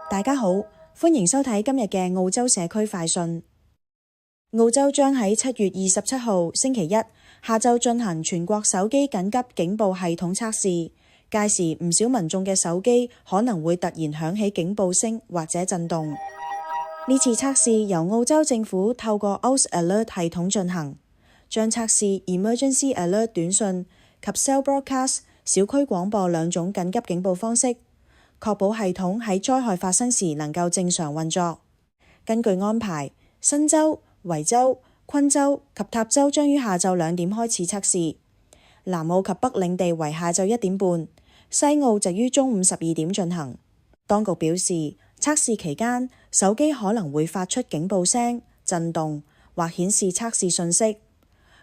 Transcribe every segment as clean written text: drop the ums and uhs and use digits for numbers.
大家好，歡迎收睇今日嘅澳洲社區快訊。澳洲將喺7月27號星期一下晝進行全國手機緊急警報系統測試，屆時唔少民眾嘅手機可能會突然響起警報聲或者震動。呢次測試由澳洲政府透過 Aus Alert 系統進行，將測試 Emergency Alert 短訊及 Cell Broadcast 小區廣播兩種緊急警報方式，確保系統喺災害發生時能夠正常運作。根據安排，新州、維州、昆州及塔州將於下晝2點開始測試，南澳及北領地為下晝1點半，西澳就於中午12點進行。當局表示，測試期間手機可能會發出警報聲、震動或顯示測試信息。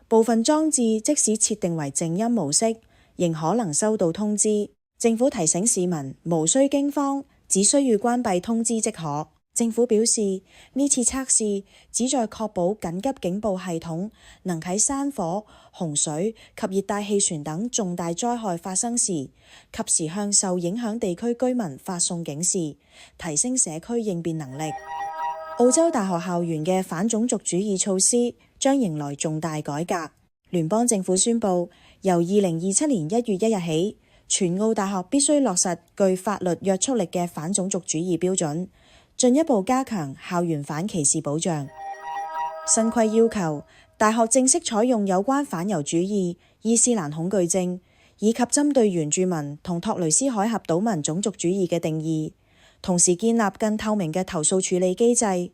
部分裝置即使設定為靜音模式，仍可能收到通知。政府提醒市民無需驚慌，只需要關閉通知即可。政府表示，呢次測試旨在確保緊急警報系統能喺山火、洪水及熱帶氣旋等重大災害發生時，及時向受影響地區居民發送警示，提升社區應變能力。澳洲大學校園嘅反種族主義措施將迎來重大改革。聯邦政府宣布，由2027年1月1日起，全澳大學必須落實具法律約束力嘅反種族主義標準，進一步加強校園反歧視保障。新規要求大學正式採用有關反猶主義、伊斯蘭恐懼症以及針對原住民同托雷斯海峽島民種族主義嘅定義，同時建立更透明嘅投訴處理機制，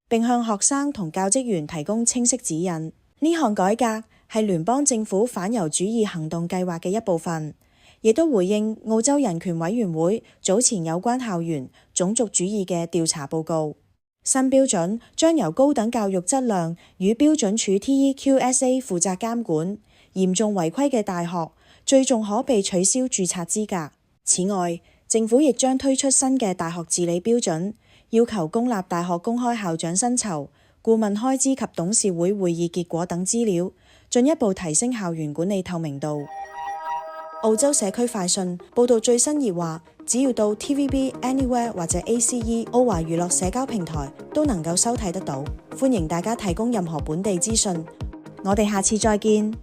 並向學生同教職員提供清晰指引。呢項改革係聯邦政府反猶主義行動計劃嘅一部分，亦都回應澳洲人權委員會早前有關校園種族主義嘅調查報告。新標準將由高等教育質量與標準署 TEQSA 負責監管，嚴重違規嘅大學最重可被取消註冊資格。此外，政府亦將推出新嘅大學治理標準，要求公立大學公開校長薪酬、顧問開支及董事會會議結果等資料，進一步提升校園管理透明度。澳洲社區快訊報道最新熱話，只要到 TVB、Anywhere 或者 ACE 澳華娛樂社交平台都能夠收睇得到。歡迎大家提供任何本地資訊。我哋下次再見。